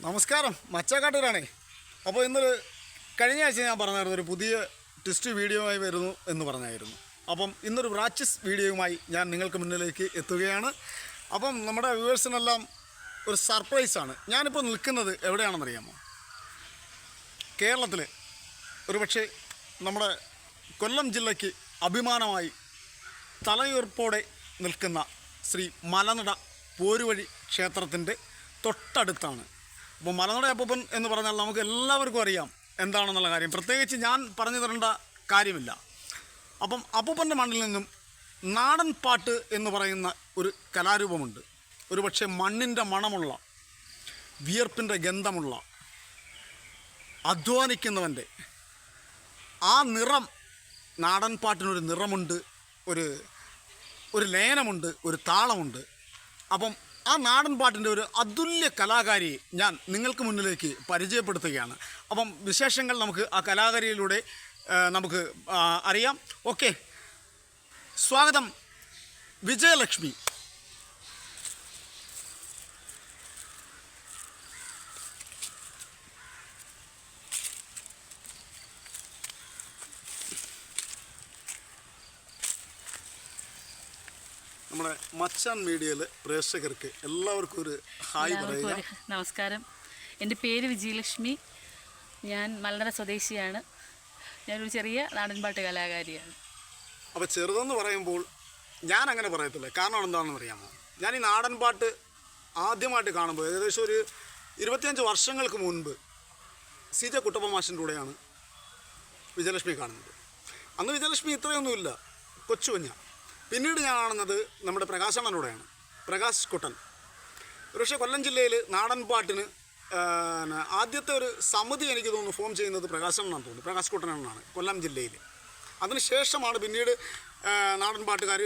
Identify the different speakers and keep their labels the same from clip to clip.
Speaker 1: നമസ്കാരം, മച്ചാക്കാട്ടൂരാണേ. അപ്പോൾ ഇന്നൊരു കഴിഞ്ഞ ആഴ്ച ഞാൻ പറഞ്ഞായിരുന്നു ഒരു പുതിയ ടെസ്റ്റ് വീഡിയോയുമായി വരുന്നു എന്ന് പറഞ്ഞായിരുന്നു. അപ്പം ഇന്നൊരു പ്രാക്ടീസ് വീഡിയോയുമായി ഞാൻ നിങ്ങൾക്ക് മുന്നിലേക്ക് എത്തുകയാണ്. അപ്പം നമ്മുടെ വ്യൂവേഴ്സിനെല്ലാം ഒരു സർപ്രൈസാണ്. ഞാനിപ്പോൾ നിൽക്കുന്നത് എവിടെയാണെന്നറിയാമോ? കേരളത്തിൽ ഒരുപക്ഷെ നമ്മുടെ കൊല്ലം ജില്ലയ്ക്ക് അഭിമാനമായി തലയുറപ്പോടെ നിൽക്കുന്ന ശ്രീ മലനട പോരുവഴി ക്ഷേത്രത്തിൻ്റെ തൊട്ടടുത്താണ്. അപ്പോൾ മലനട അപ്പൂപ്പൻ എന്ന് പറഞ്ഞാൽ നമുക്ക് എല്ലാവർക്കും അറിയാം എന്താണെന്നുള്ള കാര്യം, പ്രത്യേകിച്ച് ഞാൻ പറഞ്ഞു തരേണ്ട കാര്യമില്ല. അപ്പം അപ്പൂപ്പൻ്റെ മണ്ണിൽ നിന്നും നാടൻ പാട്ട് എന്ന് പറയുന്ന ഒരു കലാരൂപമുണ്ട്. ഒരുപക്ഷെ മണ്ണിൻ്റെ മണമുള്ള, വിയർപ്പിൻ്റെ ഗന്ധമുള്ള, അധ്വാനിക്കുന്നവൻ്റെ ആ നിറം. നാടൻ പാട്ടിനൊരു നിറമുണ്ട്, ഒരു ലയനമുണ്ട്, ഒരു താളമുണ്ട്. അപ്പം ആ നാടൻ പാട്ടിൻ്റെ ഒരു അതുല്യ കലാകാരിയെ ഞാൻ നിങ്ങൾക്ക് മുന്നിലേക്ക് പരിചയപ്പെടുത്തുകയാണ്. അപ്പം വിശേഷങ്ങൾ നമുക്ക് ആ കലാകാരിയിലൂടെ നമുക്ക് അറിയാം. ഓക്കെ, സ്വാഗതം വിജയലക്ഷ്മി. നമ്മുടെ മച്ചാൻ മീഡിയയിലെ പ്രേക്ഷകർക്ക് എല്ലാവർക്കും ഒരു ഹായ് പറയുക.
Speaker 2: നമസ്കാരം, എൻ്റെ പേര് വിജയലക്ഷ്മി. ഞാൻ മലനട സ്വദേശിയാണ്. ഞാനൊരു ചെറിയ നാടൻപാട്ട് കലാകാരിയാണ്.
Speaker 1: അപ്പോൾ ചെറുതെന്ന് പറയുമ്പോൾ ഞാൻ അങ്ങനെ പറയത്തില്ല. കാരണം എന്താണെന്ന് അറിയാമോ? ഞാൻ ഈ നാടൻപാട്ട് ആദ്യമായിട്ട് കാണുമ്പോൾ ഏകദേശം ഒരു 25 വർഷങ്ങൾക്ക് മുൻപ് CJ കുട്ടപ്പ മാഷിൻ്റെ കൂടെയാണ് വിജയലക്ഷ്മി കാണുന്നത്. അന്ന് വിജയലക്ഷ്മി ഇത്രയൊന്നുമില്ല, കൊച്ചുകുഞ്ഞ. പിന്നീട് ഞാൻ കാണുന്നത് നമ്മുടെ പ്രകാശണ്ണനോടെയാണ്, പ്രകാശ് കുട്ടൻ. ഒരുപക്ഷെ കൊല്ലം ജില്ലയിൽ നാടൻപാട്ടിന് ആദ്യത്തെ ഒരു സമിതി എനിക്ക് തോന്നുന്നു ഫോം ചെയ്യുന്നത് പ്രകാശണ്ണനാണെന്ന് തോന്നുന്നു, പ്രകാശ് കുട്ടനാണ് കൊല്ലം ജില്ലയിൽ. അതിനുശേഷമാണ് പിന്നീട് നാടൻപാട്ടുകാർ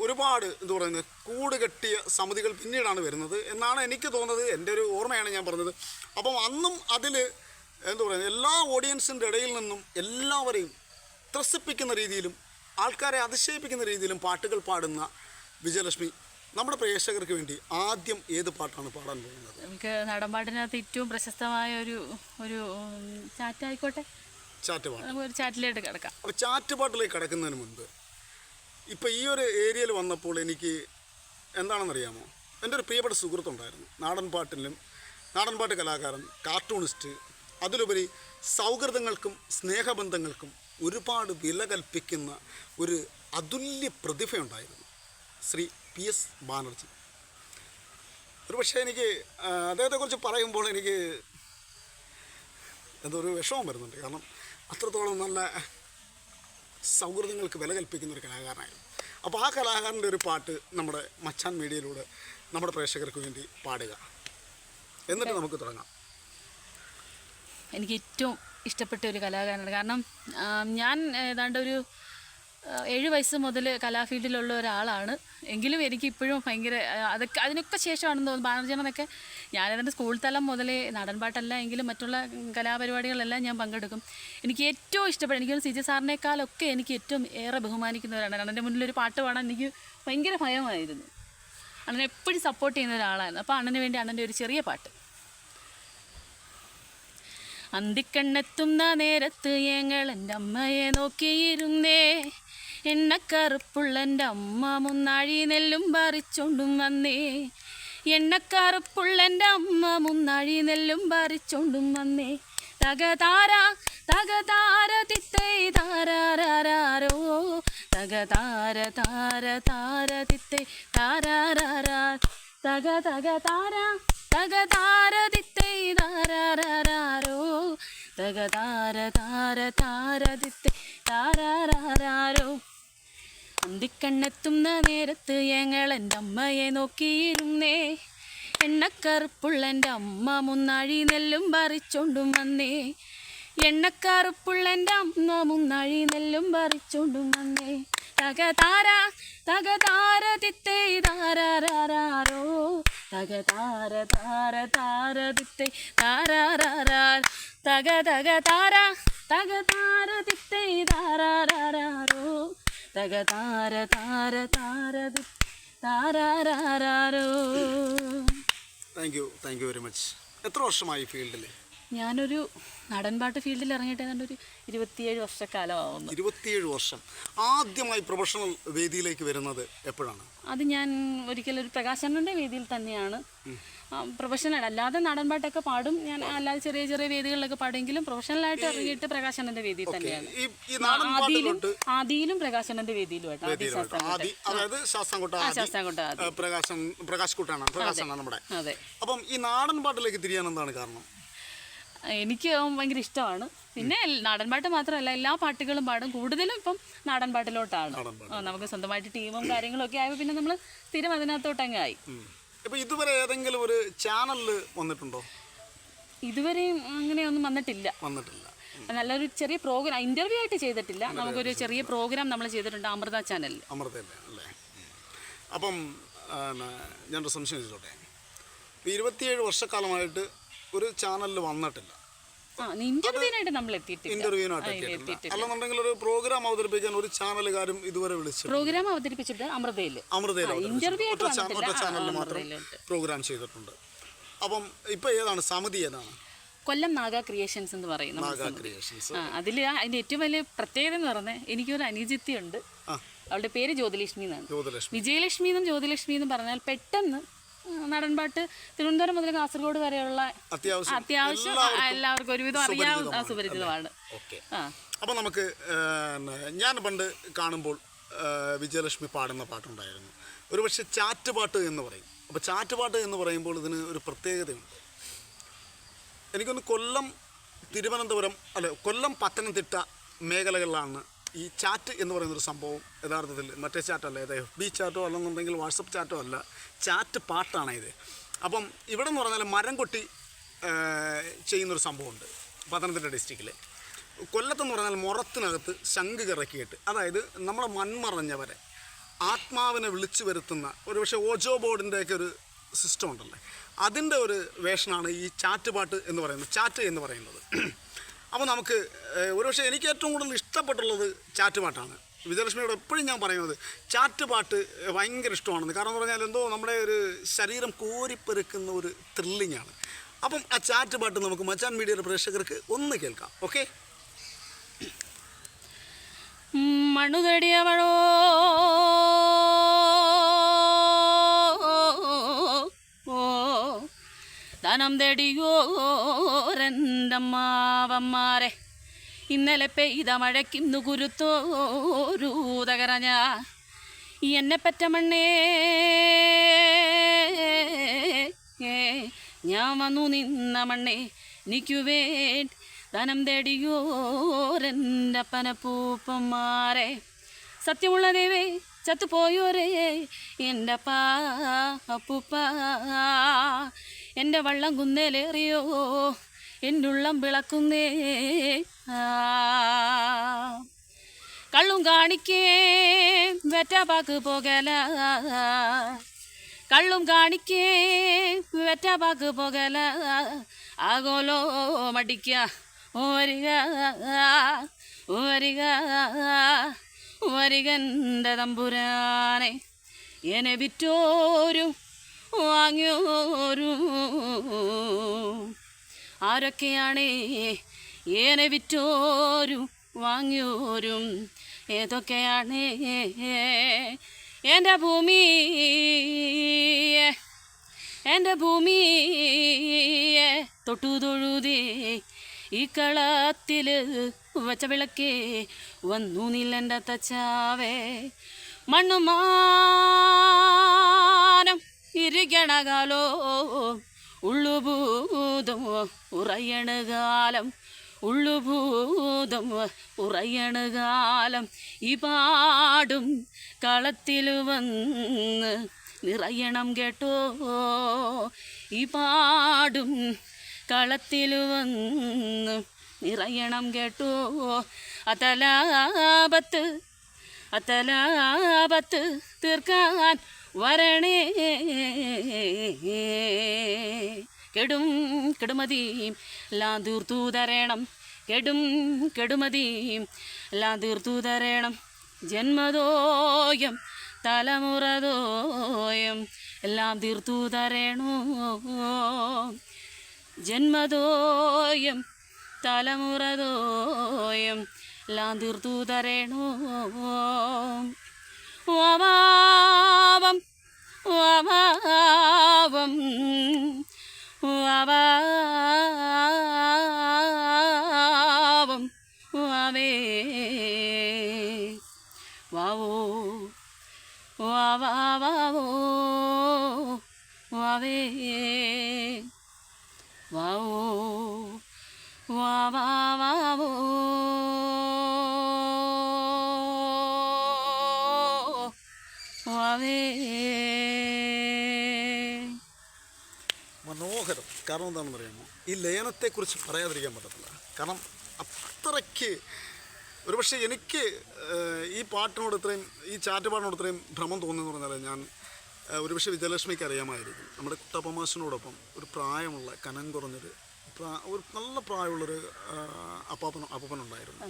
Speaker 1: ഒരുപാട് എന്താ പറയുന്നത് കൂട് കെട്ടിയ സമിതികൾ പിന്നീടാണ് വരുന്നത് എന്നാണ് എനിക്ക് തോന്നുന്നത്. എൻ്റെ ഒരു ഓർമ്മയാണ് ഞാൻ പറഞ്ഞത്. അപ്പം അന്നും അതിൽ എന്താ പറയുന്നത് എല്ലാ ഓഡിയൻസിൻ്റെ ഇടയിൽ നിന്നും എല്ലാവരെയും ത്രസിപ്പിക്കുന്ന രീതിയിലും ആൾക്കാരെ അതിശയിപ്പിക്കുന്ന രീതിയിലും പാട്ടുകൾ പാടുന്ന വിജയലക്ഷ്മി നമ്മുടെ പ്രേക്ഷകർക്ക് വേണ്ടി ആദ്യം ഏത് പാട്ടാണ് പാടാൻ പോകുന്നത്?
Speaker 2: നമുക്ക് നാടൻപാട്ടിനകത്ത് ഏറ്റവും പ്രശസ്തമായ ഒരു ചാറ്റായിക്കോട്ടെ, ചാറ്റുപാട്ട്. നമുക്ക് ഒരു ചാറ്റിലേക്ക് കിടക്കാം.
Speaker 1: അപ്പോൾ ചാറ്റുപാട്ടിലേക്ക് കിടക്കുന്നതിന് മുൻപ് ഇപ്പോൾ ഈ ഒരു ഏരിയയിൽ വന്നപ്പോൾ എനിക്ക് എന്താണെന്നറിയാമോ? എൻ്റെ ഒരു പ്രിയപ്പെട്ട സുഹൃത്തുണ്ടായിരുന്നു, നാടൻപാട്ട് കലാകാരൻ, കാർട്ടൂണിസ്റ്റ്. അതിലുപരി സൗഹൃദങ്ങൾക്കും സ്നേഹബന്ധങ്ങൾക്കും ഒരുപാട് വില കൽപ്പിക്കുന്ന ഒരു അതുല്യ പ്രതിഭയുണ്ടായിരുന്നു, ശ്രീ PS ബാനർജി. ഒരുപക്ഷെ എനിക്ക് അദ്ദേഹത്തെക്കുറിച്ച് പറയുമ്പോൾ എനിക്ക് എന്തൊരു വിഷമം വരുന്നുണ്ട്. കാരണം അത്രത്തോളം നല്ല സൗഹൃദങ്ങൾക്ക് വില കൽപ്പിക്കുന്ന ഒരു കലാകാരനായിരുന്നു. അപ്പോൾ ആ കലാകാരൻ്റെ ഒരു പാട്ട് നമ്മുടെ മച്ചാൻ മീഡിയയിലൂടെ നമ്മുടെ പ്രേക്ഷകർക്ക് വേണ്ടി പാടുക, എന്നിട്ട് നമുക്ക് തുടങ്ങാം.
Speaker 2: എനിക്ക് ഏറ്റവും ഇഷ്ടപ്പെട്ട ഒരു കലാകാരനാണ്. കാരണം ഞാൻ ഏതാണ്ട് ഒരു 7 വയസ്സ് മുതൽ കലാഫീൽഡിലുള്ള ഒരാളാണ്. എങ്കിലും എനിക്കിപ്പോഴും ഭയങ്കര അതിനൊക്കെ ശേഷമാണെന്ന് തോന്നുന്നു ബാനർജിയെന്നൊക്കെ. ഞാനതിൻ്റെ സ്കൂൾ തലം മുതലേ നാടൻപാട്ടല്ല എങ്കിലും മറ്റുള്ള കലാപരിപാടികളെല്ലാം ഞാൻ പങ്കെടുക്കും. എനിക്ക് ഏറ്റവും ഇഷ്ടപ്പെട്ട, എനിക്കൊരു CJ സാറിനേക്കാളൊക്കെ എനിക്ക് ഏറ്റവും ഏറെ ബഹുമാനിക്കുന്നവരാണ്. അണ്ണൻ്റെ മുന്നിലൊരു പാട്ട് പാടാൻ എനിക്ക് ഭയങ്കര ഭയമായിരുന്നു. അണ്ണനെ എപ്പോഴും സപ്പോർട്ട് ചെയ്യുന്ന ഒരാളായിരുന്നു. അപ്പോൾ അണ്ണന് വേണ്ടി അണ്ണൻ്റെ ഒരു ചെറിയ പാട്ട്. അന്തിക്കണ്ണെത്തുന്ന നേരത്ത് ഞങ്ങൾ എൻ്റെ അമ്മയെ നോക്കിയിരുന്നേ, എണ്ണക്കറുപ്പുള്ളൻ്റെ അമ്മ മുന്നാഴി നെല്ലും പറിച്ചോണ്ടും വന്നേ, എണ്ണക്കറുപ്പുള്ളൻ്റെ അമ്മ മുന്നാഴി നെല്ലും പറിച്ചോണ്ടും വന്നേ, തകതാര തകതാര തിത്തേ താരാരോ, തകതാര താര താര തിത്തേ താരാരാ, തക തക താര തകതാര തിത്തേ താരാരോ, തകതാര താര താര തിത്തേ താരാരോ. അന്തിക്കണ്ണെത്തുന്ന നേരത്ത് ഞങ്ങൾ എൻ്റെ അമ്മയെ നോക്കിയിരുന്നേ, എണ്ണക്കറുപ്പുള്ളൻ്റെ അമ്മ മുന്നാഴി നെല്ലും പറിച്ചോണ്ടും വന്നേ, എണ്ണക്കറുപ്പുള്ളൻ്റെ അമ്മ മുന്നാഴി നെല്ലും പറിച്ചോണ്ടും വന്നേ, തകതാര തകതാര തിത്തേ താരാരോ, തകതാര താര താര തിത്തേ താരാരാ, തക തക താര തകതാര തിത്തേ താരാരോ, തകതാര താര താര തിത്തേ താരാരാരോ.
Speaker 1: Thank you very much. എത്ര വർഷമായി ഫീൽഡിൽ?
Speaker 2: ഞാനൊരു നാടൻപാട്ട് ഫീൽഡിൽ ഇറങ്ങിയിട്ട് ഏതാണ്ട് ഒരു 27 വർഷക്കാലമാവുന്നു.
Speaker 1: 27 വർഷം. ആദ്യമായി പ്രൊഫഷണൽ വേദിയിലേക്ക് വരുന്നത് എപ്പോഴാണ്?
Speaker 2: അത് ഞാൻ ഒരിക്കലൊരു പ്രകാശനൻ്റെ വേദിയിൽ തന്നെയാണ്. പ്രൊഫഷണൽ അല്ലാതെ നാടൻപാട്ടൊക്കെ പാടും ഞാൻ, അല്ലാതെ ചെറിയ ചെറിയ വേദികളിലൊക്കെ പാടുമെങ്കിലും പ്രൊഫഷണലായിട്ട് ഇറങ്ങിയിട്ട് പ്രകാശനൻ്റെ വേദിയിൽ തന്നെയാണ്. ആദിയിലും പ്രകാശനൻ്റെ വേദിയിലുമായിട്ട്
Speaker 1: അതായത് പ്രകാശ് നമ്മുടെ.
Speaker 2: അതെ.
Speaker 1: അപ്പം ഈ നാടൻ പാട്ടിലേക്ക് തിരിയാൻ എന്താണ് കാരണം?
Speaker 2: എനിക്ക് ഭയങ്കര ഇഷ്ടമാണ്. പിന്നെ നാടൻപാട്ട് മാത്രമല്ല, എല്ലാ പാട്ടുകളും പാടും. കൂടുതലും ഇപ്പം നാടൻപാട്ടിലോട്ടാണ്. നമുക്ക് സ്വന്തമായിട്ട് ടീമും കാര്യങ്ങളും ഒക്കെ ആയപ്പോൾ പിന്നെ നമ്മൾ സ്ഥിരം അതിനകത്തോട്ടങ്ങായി.
Speaker 1: ഇപ്പൊ ഇതുവരെ ഏതെങ്കിലും ഒരു ചാനലിൽ വന്നിട്ടുണ്ടോ?
Speaker 2: ഇതുവരെയും അങ്ങനെയൊന്നും വന്നിട്ടില്ല. നല്ലൊരു ചെറിയ പ്രോഗ്രാം ഇന്റർവ്യൂ ആയിട്ട് ചെയ്തിട്ടില്ല. നമുക്കൊരു ചെറിയ പ്രോഗ്രാം നമ്മൾ ചെയ്തിട്ടുണ്ട് അമൃത ചാനലിൽ.
Speaker 1: അല്ലേ? അപ്പം ഞാനൊരു സംശയം ചോദിച്ചോട്ടെ. 27 വർഷക്കാലമായിട്ട് ഒരു ചാനലിൽ വന്നിട്ടില്ല.
Speaker 2: ഇന്റർവ്യൂവിനായിട്ട് നമ്മൾ
Speaker 1: എത്തിയിട്ടില്ല. അല്ലെന്നുണ്ടെങ്കിൽ ഒരു പ്രോഗ്രാം അവതരിപ്പിക്കാൻ ഒരു ചാനലുകാരും ഇതുവരെ വിളിച്ചു.
Speaker 2: പ്രോഗ്രാം അവതരിപ്പിച്ചിട്ട് അമൃതയിൽ
Speaker 1: ചാനലിൽ മാത്രം പ്രോഗ്രാം ചെയ്തിട്ടുണ്ട്. അപ്പം ഇപ്പൊ ഏതാണ് സമിതി? ഏതാണ്?
Speaker 2: കൊല്ലം നാഗ ക്രിയേഷൻസ് എന്ന് പറയുന്നത്. അതിൽ അതിന്റെ ഏറ്റവും വലിയ പ്രത്യേകത എന്ന് പറഞ്ഞാൽ എനിക്കൊരു അനുജിത്തിയുണ്ട്. അവളുടെ പേര് ജ്യോതിലക്ഷ്മി എന്നാണ്. വിജയലക്ഷ്മി എന്നും ജ്യോതിലക്ഷ്മി എന്നും പറഞ്ഞാൽ പെട്ടെന്ന് നാടൻപാട്ട് തിരുവനന്തപുരം മുതൽ കാസർഗോഡ് വരെയുള്ള അത്യാവശ്യം എല്ലാവർക്കും ഒരുവിധം അറിയാവുന്ന സുപരിചിതമാണ്.
Speaker 1: അപ്പോൾ നമുക്ക് ഞാൻ പണ്ട് കാണുമ്പോൾ വിജയലക്ഷ്മി പാടുന്ന പാട്ടുണ്ടായിരുന്നു, ഒരുപക്ഷെ ചാറ്റുപാട്ട് എന്ന് പറയും. അപ്പോൾ ചാറ്റുപാട്ട് എന്ന് പറയുമ്പോൾ ഇതിന് ഒരു പ്രത്യേകതയുണ്ട്. എനിക്കൊന്ന് കൊല്ലം, തിരുവനന്തപുരം, കൊല്ലം, പത്തനംതിട്ട മേഖലകളിലാണ് ഈ ചാറ്റ് എന്ന് പറയുന്നൊരു സംഭവം യഥാർത്ഥത്തിൽ മറ്റേ ചാറ്റല്ല, FB ചാറ്റോ അല്ലെന്നുണ്ടെങ്കിൽ വാട്സപ്പ് ചാറ്റോ അല്ല, ചാറ്റ് പാട്ടാണ് ഇത്. അപ്പം ഇവിടെ എന്ന് പറഞ്ഞാൽ മരം കൊട്ടി ചെയ്യുന്നൊരു സംഭവമുണ്ട് പത്തനംതിട്ട ഡിസ്ട്രിക്റ്റിൽ. കൊല്ലത്തെന്ന് പറഞ്ഞാൽ മുറത്തിനകത്ത് ശംഖ് കിറക്കിയിട്ട്, അതായത് നമ്മുടെ മൺമറഞ്ഞവരെ ആത്മാവിനെ വിളിച്ചു വരുത്തുന്ന ഒരുപക്ഷെ ഓജോ ബോർഡിൻ്റെയൊക്കെ ഒരു സിസ്റ്റം ഉണ്ടല്ലേ, അതിൻ്റെ ഒരു വേഷനാണ് ഈ ചാറ്റ് പാട്ട് എന്ന് പറയുന്നത്, ചാറ്റ് എന്ന് പറയുന്നത്. അപ്പോൾ നമുക്ക് ഒരുപക്ഷെ എനിക്ക് ഏറ്റവും കൂടുതൽ ഇഷ്ടപ്പെട്ടുള്ളത് ചാറ്റ് പാട്ടാണ്. വിജയലക്ഷ്മിയോട് എപ്പോഴും ഞാൻ പറയുന്നത് ചാറ്റ് പാട്ട് ഭയങ്കര ഇഷ്ടമാണെന്ന്. കാരണം എന്ന് പറഞ്ഞാൽ എന്തോ നമ്മുടെ ഒരു ശരീരം കോരിപ്പെറുക്കുന്ന ഒരു ത്രില്ലിങ്ങാണ്. അപ്പം ആ ചാറ്റ് പാട്ട് നമുക്ക് മച്ചാൻ മീഡിയയുടെ പ്രേക്ഷകർക്ക് ഒന്ന് കേൾക്കാം. ഓക്കെ?
Speaker 2: മണ്ണുതടിയവളോ ധനം തേടിയോരൻ്റമ്മാവന്മാരെ, ഇന്നലെ പെയ്ത മഴയ്ക്കിന്നു കുരുത്തോരൂതകറഞ്ഞ എന്നെ പറ്റ മണ്ണേ, ഞാൻ വന്നു നിന്ന മണ്ണേ എനിക്കു വേണ്ടി ധനം തേടിയോരൻ്റപ്പനപ്പൂപ്പന്മാരെ. സത്യമുള്ള ദൈവേ ചത്തുപോയോരേ എൻ്റെ അപ്പൂപ്പ, എൻ്റെ വള്ളം കുന്നേലേറിയോ എന്നുള്ളം വിളക്കുന്നേ. കള്ളും കാണിക്കേ വെറ്റപാക്ക് പോകല, കള്ളും കാണിക്കേ വെറ്റപാക്ക് പോകല, ആകോലോ മടിക്ക ഓരിക ഓരിക വരികൻ്റെ തമ്പുരാനെ, എന്നെ വിറ്റോരും വാങ്ങിയോരും ആരൊക്കെയാണ്? എന്നെ വിറ്റോരും വാങ്ങിയോരും ഏതൊക്കെയാണ്? എൻ്റെ ഭൂമിയെ തൊട്ടു തൊഴുതേ ഈ കളത്തിൽ വച്ച വിളക്കേ വന്നു നില്ലെൻ്റെ തച്ചാവേ. മണ്ണുമാനം ഇരിക്കണകാലോ ഉള്ളുഭൂതം ഉറയണകാലം, ഉള്ളുഭൂതം ഉറയണകാലം. ഈ പാടും കളത്തിൽ വന്ന് നിറയണം കേട്ടോ, ഈ പാടും കളത്തിൽ വന്ന് നിറയണം കേട്ടോ. അത്തലാപത്ത് തീർക്കാൻ വരണേ, കെടുമതിയും എല്ലാം തീർത്തു തരണം, കെടുമതിയും എല്ലാം തീർത്തു തരണം. ജന്മദോയം തലമുറദോയം എല്ലാം തീർത്തു തരണോ. ജന്മദോയം തലമുറദോയം എല്ലാം തീർത്തു തരണോ വാവാവം വാവാവം വാവാവം വാവേ വാവോ വാവാവോ വാവേ വാവോ വാവാവോ വാവേ.
Speaker 1: മനോഹരം. കാരണം എന്താണെന്ന് അറിയാമോ, ഈ ലയനത്തെക്കുറിച്ച് പറയാതിരിക്കാൻ പറ്റത്തില്ല. കാരണം അത്രയ്ക്ക് ഒരുപക്ഷെ എനിക്ക് ഈ പാട്ടിനോട് ഇത്രയും, ഈ ചാറ്റുപാടിനോട് ഇത്രയും ഭ്രമം തോന്നുന്നു പറഞ്ഞാൽ ഞാൻ ഒരുപക്ഷെ വിജയലക്ഷ്മിക്ക് അറിയാമായിരിക്കും. നമ്മുടെ കുട്ടപ്പമാഷിനോടൊപ്പം ഒരു പ്രായമുള്ള കനം കുറഞ്ഞൊരു ഒരു നല്ല പ്രായമുള്ളൊരു അപ്പനുണ്ടായിരുന്നു,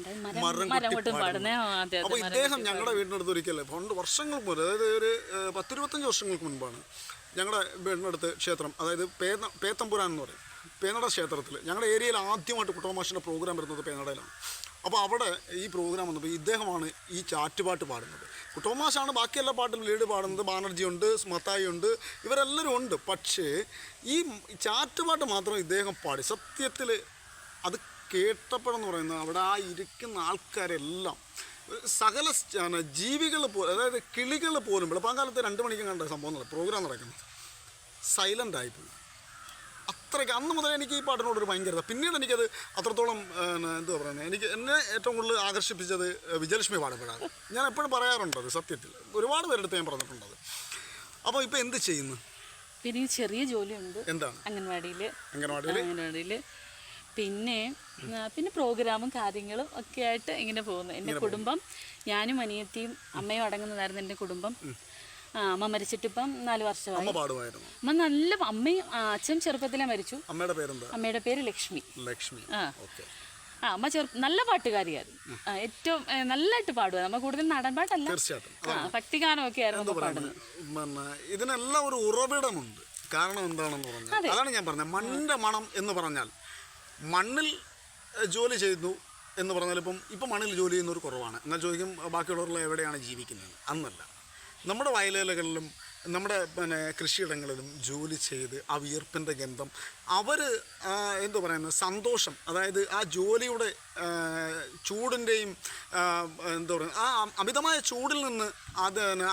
Speaker 1: മരം പാടുന്നത്. അപ്പോൾ ഇദ്ദേഹം ഞങ്ങളുടെ വീടിനടുത്ത് ഒരിക്കലേ പണ്ട് വർഷങ്ങൾക്ക് മുമ്പ്, അതായത് ഒരു 10-25 വർഷങ്ങൾക്ക് മുൻപാണ് ഞങ്ങളുടെ വീടിനടുത്ത് ക്ഷേത്രം, അതായത് പേത്തമ്പുരാൻ എന്ന് പറയും, പേനട ക്ഷേത്രത്തിൽ ഞങ്ങളുടെ ഏരിയയിൽ ആദ്യമായിട്ട് കുട്ടപ്പമാഷിൻ്റെ പ്രോഗ്രാം വരുന്നത് പേനടയിലാണ്. അപ്പോൾ അവിടെ ഈ പ്രോഗ്രാം വന്നപ്പോൾ ഇദ്ദേഹമാണ് ഈ ചാറ്റുപാട്ട് പാടുന്നത്. കുട്ടപ്പമാഷാണ് ബാക്കി എല്ലാ പാട്ടിലും ലീഡ് പാടുന്നത്. ബാനർജി ഉണ്ട്, മത്തായി ഉണ്ട്, ഇവരെല്ലാവരും ഉണ്ട്. പക്ഷേ ഈ ചാറ്റുപാട്ട് മാത്രം ഇദ്ദേഹം പാടി. സത്യത്തിൽ അത് കേട്ടപ്പോഴെന്ന് പറയുന്നത് അവിടെ ആ ഇരിക്കുന്ന ആൾക്കാരെല്ലാം സകല ജീവികൾ പോലും, അതായത് കിളികൾ പോലും വെളുപ്പാങ്കാലത്ത് 2 മണിക്ക് കണ്ട സംഭവം പ്രോഗ്രാം നടക്കുന്നത് സൈലൻ്റായിപ്പോയി. അത്രയ്ക്ക് അന്ന് മുതൽ എനിക്ക് ഈ പാട്ടിനോടൊരു ഭയങ്കരത. പിന്നീട് എനിക്കത് അത്രത്തോളം എന്തുവാ പറയുന്നത്, എന്നെ ഏറ്റവും കൂടുതൽ ആകർഷിപ്പിച്ചത് വിജയലക്ഷ്മി പാടുമ്പോഴാണ്. ഞാൻ എപ്പോഴും പറയാറുണ്ടത്, സത്യത്തിൽ ഒരുപാട് പേരെടുത്ത് ഞാൻ പറഞ്ഞിട്ടുണ്ടത്. അപ്പോൾ ഇപ്പോൾ എന്ത് ചെയ്യുന്നു?
Speaker 2: പിന്നെ ചെറിയ ജോലിയുണ്ട്.
Speaker 1: എന്താണ്?
Speaker 2: അംഗൻവാടിയിൽ. പിന്നെ പ്രോഗ്രാമും കാര്യങ്ങളും ഒക്കെ ആയിട്ട് ഇങ്ങനെ പോകുന്നു. എൻ്റെ കുടുംബം, ഞാനും അനിയത്തിയും അമ്മയും അടങ്ങുന്നതായിരുന്നു എൻ്റെ കുടുംബം. അമ്മ മരിച്ചിട്ടിപ്പം 4 വർഷമായി. അമ്മ നല്ല അമ്മയും അച്ഛൻ ചെറുപ്പത്തിലേ മരിച്ചു. അമ്മയുടെ പേര് ലക്ഷ്മി. അമ്മ നല്ല പാട്ടുകാരിയായിരുന്നു. ഏറ്റവും നല്ലതായിട്ട് പാടുക. നമ്മൾ കൂടുതൽ നാടൻ പാട്ടല്ല, ഭക്തിഗാനമൊക്കെ ആയിരുന്നു പാടുന്നത്.
Speaker 1: ഇതിനെല്ലാം ഒരു ഉറവിടമുണ്ട്. കാരണം എന്താണെന്ന് പറഞ്ഞാൽ അതാണ് ഞാൻ പറഞ്ഞത്. മണ്ണിൻ്റെ മണം എന്ന് പറഞ്ഞാൽ മണ്ണിൽ ജോലി ചെയ്യുന്നു എന്ന് പറഞ്ഞാൽ ഇപ്പം മണ്ണിൽ ജോലി ചെയ്യുന്നവർ കുറവാണ്. എന്നാൽ ചോദിക്കും ബാക്കിയുള്ളവരെല്ലാം എവിടെയാണ് ജീവിക്കുന്നത്? അന്നല്ല, നമ്മുടെ വയലേലകളിലും നമ്മുടെ കൃഷിയിടങ്ങളിലും ജോലി ചെയ്ത് ആ വിയർപ്പിൻ്റെ ഗന്ധം, അവർ എന്താ പറയുന്നത്, സന്തോഷം, അതായത് ആ ജോലിയുടെ ചൂടിൻ്റെയും എന്താ പറയുക, ആ അമിതമായ ചൂടിൽ നിന്ന്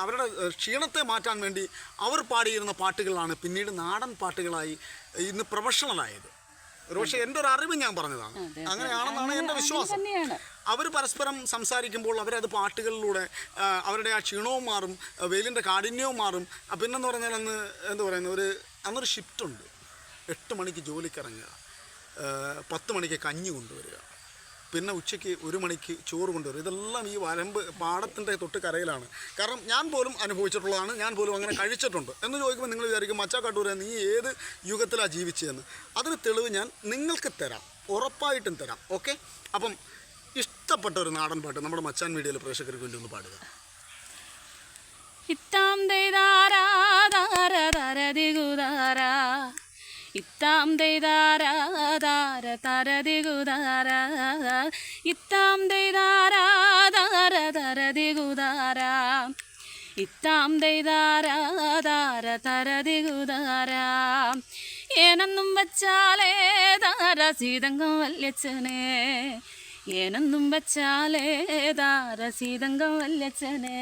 Speaker 1: അവരുടെ ക്ഷീണത്തെ മാറ്റാൻ വേണ്ടി അവർ പാടിയിരുന്ന പാട്ടുകളാണ് പിന്നീട് നാടൻ പാട്ടുകളായി ഇന്ന് പ്രൊഫഷണലായത്. ഒരുപക്ഷെ എൻ്റെ ഒരു അറിവ് ഞാൻ പറഞ്ഞതാണ്, അങ്ങനെയാണെന്നാണ് എൻ്റെ വിശ്വാസം. അവർ പരസ്പരം സംസാരിക്കുമ്പോൾ അവരത് പാട്ടുകളിലൂടെ അവരുടെ ആ ക്ഷീണവും മാറും, വെയിലിൻ്റെ കാഠിന്യവും മാറും. പിന്നെന്ന് പറഞ്ഞാൽ എന്താ പറയുന്നത്, അന്നൊരു ഷിഫ്റ്റുണ്ട്. 8 മണിക്ക് ജോലിക്കിറങ്ങുക, 10 മണിക്ക് കഞ്ഞി കൊണ്ടുവരിക, പിന്നെ ഉച്ചയ്ക്ക് 1 മണിക്ക് ചോറ് കൊണ്ടുവരിക. ഇതെല്ലാം ഈ വരമ്പ് പാടത്തിൻ്റെ തൊട്ട് കരയിലാണ്. കാരണം ഞാൻ പോലും അനുഭവിച്ചിട്ടുള്ളതാണ്, ഞാൻ പോലും അങ്ങനെ കഴിച്ചിട്ടുണ്ട്. എന്ന് ചോദിക്കുമ്പോൾ നിങ്ങൾ വിചാരിക്കും മച്ചാക്കാട്ടൂരെ നീ ഏത് യുഗത്തിലാണ് ജീവിച്ചതെന്ന്. അതിന് തെളിവ് ഞാൻ നിങ്ങൾക്ക് തരാം, ഉറപ്പായിട്ടും തരാം. ഓക്കെ, അപ്പം ഇഷ്ടപ്പെട്ട ഒരു നാടൻ പാട്ട് നമ്മുടെ മച്ചാൻ മീഡിയയിലെ പ്രേക്ഷകർക്ക് വേണ്ടി ഒന്ന് പാടുക.
Speaker 2: ഇത്താം ദൈതാരാ ദാര ദരദിഗുദാരാ, ഇത്താം ദൈതാരാ ദാര ദരദിഗുദാരാ, ഇത്താം ദൈതാരാ ദാര ദരദിഗുദാരാ, ഇത്താം ദൈതാരാ ദാര ദരദിഗുദാരാ. ഏനെന്നും വച്ചാലേ ദാര സീതങ്കം വല്യച്ഛനെ, ഏനെന്നും വച്ചാലേ ദാര സീതങ്കം വല്യച്ഛനെ,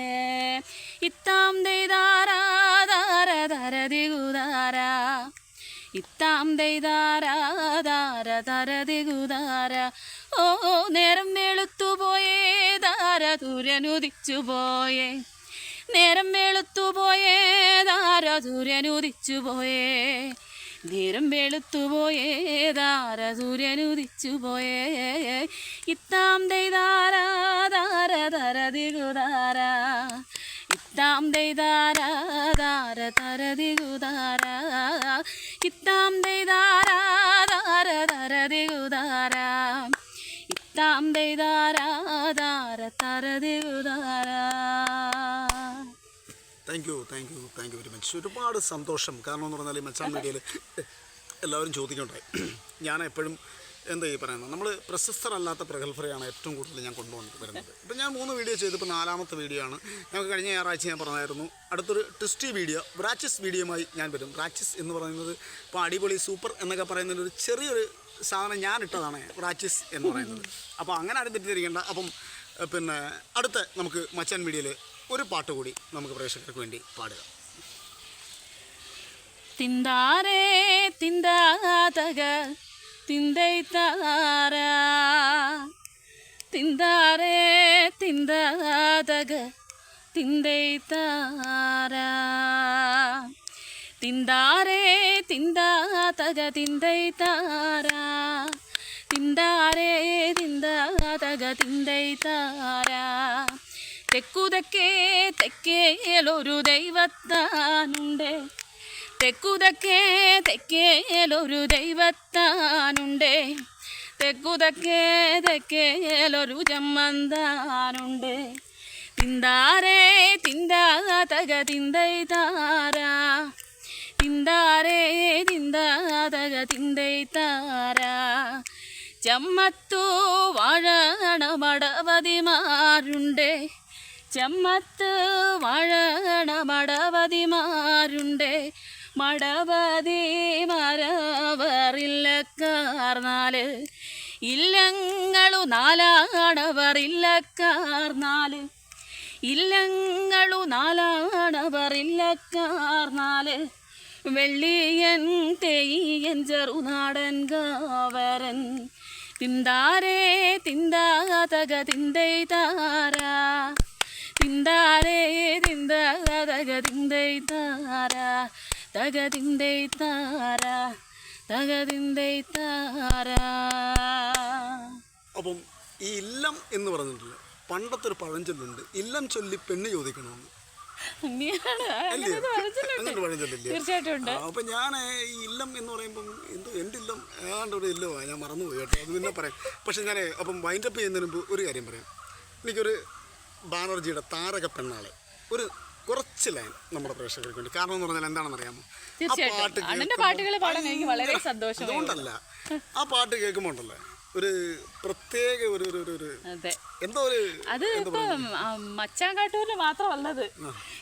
Speaker 2: ഇത്താം ദൈതാരാ ദാര ദരദിഗുദാരാ, ഇത്താം ദൈതാരാ ദാര ദരദിഗുദാരാ. ഓ നേരം വെളുത്തുപോയേ ദാര സൂര്യനുദിച്ചുപോയേ, നേരം വെളുത്തുപോയേ ദാര സൂര്യനുദിച്ചുപോയേ, നേരം വെളുത്തുപോയേ ദാര സൂര്യനുദിച്ചുപോയേ, ഇത്താം ദൈതാരാ ദാര ദരദിഗുദാരാ, ഇത്താം ദൈതാരാ ദാര ദരദിഗുദാരാ, ഇത്താം ദൈതാരാ ദാര ദരദിഗുദാരാ, ഇത്താം ദൈതാരാ ദാര ദരദിഗുദാരാ.
Speaker 1: Thank you very much. ഒരുപാട് സന്തോഷം. കാരണം എന്ന് പറഞ്ഞാൽ ഈ മച്ചാൻ മീഡിയയിൽ എല്ലാവരും ചോദിക്കണ്ടായി. ഞാൻ എപ്പോഴും എന്താ ഈ പറയുന്നത്, നമ്മൾ പ്രശസ്തരല്ലാത്ത പ്രഗത്ഭരെയാണ് ഏറ്റവും കൂടുതൽ ഞാൻ കൊണ്ടുവന്നിട്ട് വരുന്നത്. ഇപ്പം ഞാൻ 3 വീഡിയോ ചെയ്തിപ്പോൾ 4ാമത്തെ വീഡിയോ ആണ്. ഞങ്ങൾക്ക് കഴിഞ്ഞ ഞായറാഴ്ച ഞാൻ പറഞ്ഞായിരുന്നു അടുത്തൊരു ട്വിസ്റ്റി വീഡിയോ റാച്ചിസ് വീഡിയോയുമായി ഞാൻ വരും. റാച്ചിസ് എന്ന് പറയുന്നത് ഇപ്പോൾ അടിപൊളി സൂപ്പർ എന്നൊക്കെ പറയുന്നതിൽ ഒരു ചെറിയൊരു സാധനം ഞാൻ ഇട്ടതാണ് റാച്ചിസ് എന്ന് പറയുന്നത്. അപ്പോൾ അങ്ങനെ ആരും തെറ്റിദ്ധരിക്കേണ്ട. അപ്പം പിന്നെ അടുത്ത നമുക്ക് മച്ചാൻ വീഡിയോയിൽ ഒരു പാട്ട് കൂടി നമുക്ക് പ്രേക്ഷകർക്ക് വേണ്ടി പാടുക.
Speaker 2: തിന്താരേ തിന്താതക തിന്തൈ താരാ, തിന്താരേ തിന്താതക തിന്തൈ താരാ, തിന്താരേ തിന്താതക തിന്തൈ താരാ, തിന്താരേ തിന്താതക തിന്തൈ താരാ. തെക്കുതക്കേ തെക്കേലൊരു ദൈവത്താനുണ്ട്, തെക്കുതക്കേ തെക്കേലൊരു ദൈവത്താനുണ്ട്, തെക്കുതക്കേ തെക്കേലൊരു ചമ്മന്താനുണ്ട്. തിന്താരേ തിന്താതക തിന്തൈ താരാ, തിന്താരേ തിന്താതക തിന്തൈ താരാ. ചമ്മത്തു വാഴണ മടവതിമാരുണ്ട്, ചമ്മത്ത് വാഴണ മടവതിമാരുണ്ട്, മടവതി മരവറില്ലക്കാർനാല്, ഇല്ലങ്ങളു 4 ഇല്ലങ്ങളു 4 വെള്ളിയൻ തെയ്യൻ ചെറുനാടൻ കാവരൻ. തിന്താരേ തിന്താതക തിന്തൈ താരാ, തിന്താരേ തിന്താതക തിന്തൈ താരാ, തക തിന്തൈ താരാ, തക തിന്തൈ താരാ.
Speaker 1: അപ്പം ഈ ഇല്ലം എന്ന് പറഞ്ഞിട്ടില്ല, പണ്ടത്തെ ഒരു പഴഞ്ചൊല്ലുണ്ട്, ഇല്ലം ചൊല്ലി പെണ്ണ് ചോദിക്കണമെന്ന്. അങ്ങനെ പഴഞ്ചൊല്ലില്ലേ?
Speaker 2: തീർച്ചയായിട്ടും.
Speaker 1: അപ്പം ഞാൻ ഈ ഇല്ലം എന്ന് പറയുമ്പം എന്തോ എൻ്റെ ഇല്ലം ഏതാണ്ട് ഒരു ഇല്ലമാണ്, ഞാൻ മറന്നുപോയി കേട്ടോ, അത് പിന്നെ പറയാം. പക്ഷെ ഞാൻ അപ്പം വൈൻഡപ്പ് ചെയ്യുന്നതിന് മുമ്പ് ഒരു കാര്യം പറയാം. എനിക്കൊരു ബാനർജിയുടെ താരക പെണ്ണാളെ ഒരു കുറച്ച് ലൈൻ നമ്മുടെ പ്രേക്ഷകർക്ക് വേണ്ടി. കാരണം എന്ന് പറഞ്ഞാൽ എന്താണെന്ന് അറിയാമോ, അതുകൊണ്ടല്ല, ആ പാട്ട് കേൾക്കുമ്പോൾ ഉണ്ടല്ലോ ഒരു പ്രത്യേക ഒരു എന്തോ ഒരു,
Speaker 2: അത് ഇപ്പം മച്ചാൻകാട്ടൂരിന് മാത്രമല്ലത്,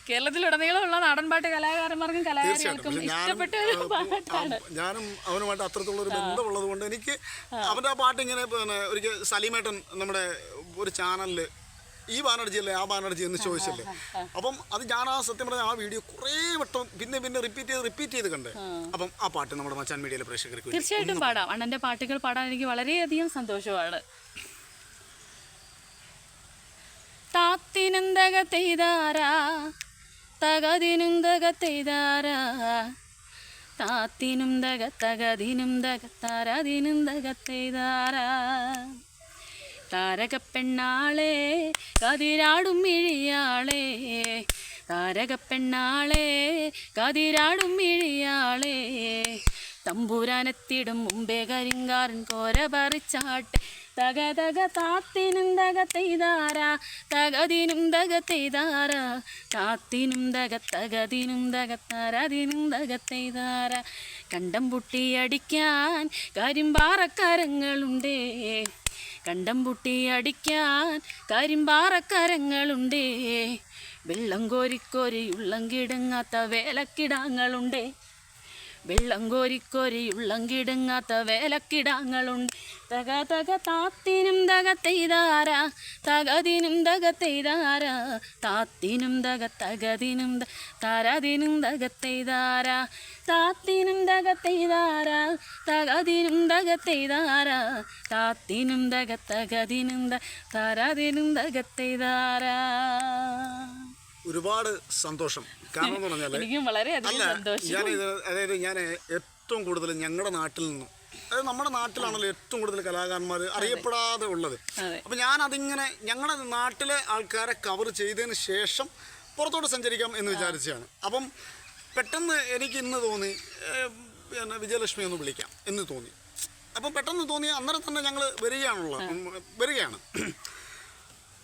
Speaker 2: കേരളത്തിലുടനീളമുള്ള നാടൻപാട്ട് കലാകാരന്മാർക്കും കലാകാരികൾക്കും ഇഷ്ടപ്പെട്ട ഒരു പാട്ടാണ്.
Speaker 1: ഞാനും അവനുമായിട്ട് അത്രത്തോളം ഒരു ബന്ധമുള്ളത് കൊണ്ട് എനിക്ക് അവൻ്റെ ആ പാട്ട് ഇങ്ങനെ പിന്നെ ഒരിക്കൽ സലീമേട്ടൻ നമ്മുടെ ഒരു ചാനലിൽ ഈ ബാനർജി അല്ലേ ആ ബാനർജി എന്ന് ചോദിച്ചല്ലേ, അപ്പം അത് ഞാൻ ആ സത്യം പറഞ്ഞ ആ വീഡിയോ കുറേ വട്ടം പിന്നെ റിപ്പീറ്റ് ചെയ്ത് കണ്ടേ. അപ്പം ആ പാട്ട് നമ്മുടെ മച്ചാൻ മീഡിയയിലെ പ്രേക്ഷകർക്ക്
Speaker 2: തീർച്ചയായിട്ടും പാടാം. അണ്ണൻ്റെ പാട്ടുകൾ പാടാൻ എനിക്ക് വളരെയധികം സന്തോഷമാണ്. താത്തിനുന്തക തെയ്താരാ, തകതിനുന്തക തെയ്താരാ, താത്തിനുന്തക തകതിനുന്തക തരതിനുന്തക തെയ്താരാ. താരകപ്പെണ്ണാളെ കതിരാടും മിഴിയാളെ, താരകപ്പെണ്ണാളെ കതിരാടും മിഴിയാളെ, തമ്പൂരാനെത്തിടും മുമ്പേ കരിങ്കാരൻ കോര പറിച്ചാട്ടെ, തക തക താത്തിനും തക തെയ്താരാ, തകതിനും തക തെയ്താരാ, താത്തിനും തക തകതിനും തക തരതിനും തക തെയ്താരാ. കണ്ടം പൊട്ടിയടിക്കാൻ കരിമ്പാറക്കരങ്ങളുണ്ടേ, കണ്ടം പൊട്ടിയടിക്കാൻ കരിമ്പാറക്കരങ്ങളുണ്ടേ, വെള്ളം കോരിക്കോരി ഉള്ളം കിടങ്ങാത്ത വേലക്കിടാങ്ങളുണ്ടേ, വെള്ളം കോരിക്കോരി ഉള്ളം കിടങ്ങാത്ത വേലക്കിടാങ്ങളുണ്ട്. തക തക താത്തിനും തക തെയ്താരാ, തകതിനും തക തെയ്താരാ, താത്തിനും തക തകതിനും തരതിനും തക തെയ്താരാ, താത്തിനും തക തെയ്താരാ, തകതിനും തക തെയ്താരാ, താത്തിനും തക തകതിനും തരതിനും തക തെയ്താരാ.
Speaker 1: ഒരുപാട് സന്തോഷം. കാരണം എന്ന് പറഞ്ഞാൽ അതായത് ഞാൻ ഏറ്റവും കൂടുതൽ ഞങ്ങളുടെ നാട്ടിൽ നിന്നും, അതായത് നമ്മുടെ നാട്ടിലാണല്ലോ ഏറ്റവും കൂടുതൽ കലാകാരന്മാർ അറിയപ്പെടാതെ ഉള്ളത്. അപ്പം ഞാൻ അതിങ്ങനെ ഞങ്ങളുടെ നാട്ടിലെ ആൾക്കാരെ കവർ ചെയ്തതിന് ശേഷം പുറത്തോട്ട് സഞ്ചരിക്കാം എന്ന് വിചാരിച്ചതാണ്. അപ്പം പെട്ടെന്ന് എനിക്ക് ഇന്ന് തോന്നി പിന്നെ വിജയലക്ഷ്മി ഒന്ന് വിളിക്കാം എന്ന് തോന്നി. അപ്പം പെട്ടെന്ന് തോന്നി അന്നേരം തന്നെ ഞങ്ങൾ വരികയാണ്.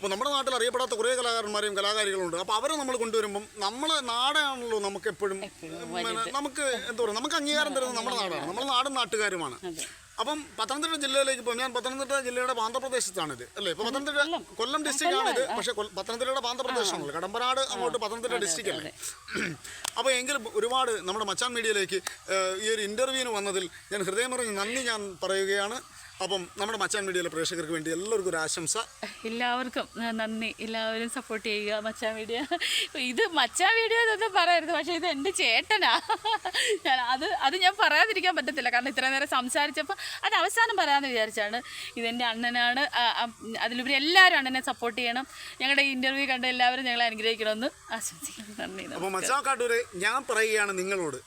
Speaker 1: അപ്പോൾ നമ്മുടെ നാട്ടിൽ അറിയപ്പെടാത്ത കുറേ കലാകാരന്മാരെയും കലാകാരികളുണ്ട്. അപ്പോൾ അവരെ നമ്മൾ കൊണ്ടുവരുമ്പം നമ്മളെ നാടാണല്ലോ നമുക്ക് എപ്പോഴും നമുക്ക് എന്താ പറയുക, നമുക്ക് അംഗീകാരം തരുന്നത് നമ്മുടെ നാടാണ്, നമ്മുടെ നാടും നാട്ടുകാരുമാണ്. അപ്പം പത്തനംതിട്ട ജില്ലയിലേക്ക് ഇപ്പോൾ ഞാൻ പത്തനംതിട്ട ജില്ലയുടെ പാന്തപ്രദേശത്താണിത് അല്ലേ? ഇപ്പോൾ പത്തനംതിട്ട കൊല്ലം ഡിസ്ട്രിക്റ്റാണിത്, പക്ഷേ പത്തനംതിട്ടയുടെ പാന്തപ്രദേശമാണല്ലോ, കടമ്പനാട് അങ്ങോട്ട് പത്തനംതിട്ട ഡിസ്ട്രിക്റ്റ് അല്ലേ? അപ്പോൾ എങ്കിലും ഒരുപാട് നമ്മുടെ മച്ചാൻ മീഡിയയിലേക്ക് ഈ ഒരു ഇൻ്റർവ്യൂവിന് വന്നതിൽ ഞാൻ ഹൃദയം പറഞ്ഞ് നന്ദി ഞാൻ പറയുകയാണ്. അപ്പം നമ്മുടെ മച്ചാൻ മീഡിയയിലെ പ്രേക്ഷകർക്ക് വേണ്ടി എല്ലാവർക്കും ഒരു ആശംസ.
Speaker 2: എല്ലാവർക്കും നന്ദി, എല്ലാവരും സപ്പോർട്ട് ചെയ്യുക മച്ചാൻ മീഡിയ. ഇത് മച്ചാൻ വീഡിയോ എന്നൊന്നും പറയരുത്, പക്ഷേ ഇത് എൻ്റെ ചേട്ടനാ. അത് ഞാൻ പറയാതിരിക്കാൻ പറ്റത്തില്ല, കാരണം ഇത്രയും നേരം സംസാരിച്ചപ്പോൾ അത് അവസാനം പറയാമെന്ന് വിചാരിച്ചാണ്. ഇതെൻ്റെ അണ്ണനാണ്. അതിലുപരി എല്ലാവരും അണ്ണനെ സപ്പോർട്ട് ചെയ്യണം. ഞങ്ങളുടെ ഈ ഇൻ്റർവ്യൂ കണ്ട് എല്ലാവരും ഞങ്ങളെ അനുഗ്രഹിക്കണമെന്ന് ആശംസിക്കുന്നു. നന്ദി.
Speaker 1: അപ്പോൾ മച്ചാൻ കാട്ടൂരെ, ഞാൻ പറയുകയാണ് നിങ്ങളോട്,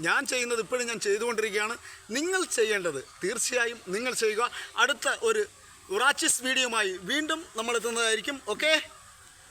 Speaker 1: ഞാൻ ചെയ്യുന്നത് ഇപ്പോഴും ഞാൻ ചെയ്തുകൊണ്ടിരിക്കുകയാണ്. നിങ്ങൾ ചെയ്യേണ്ടത് തീർച്ചയായും നിങ്ങൾ ചെയ്യുക. അടുത്ത ഒരു റാച്ചിസ് വീഡിയോയുമായി വീണ്ടും നമ്മൾ എത്തുന്നതായിരിക്കും. ഓക്കെ.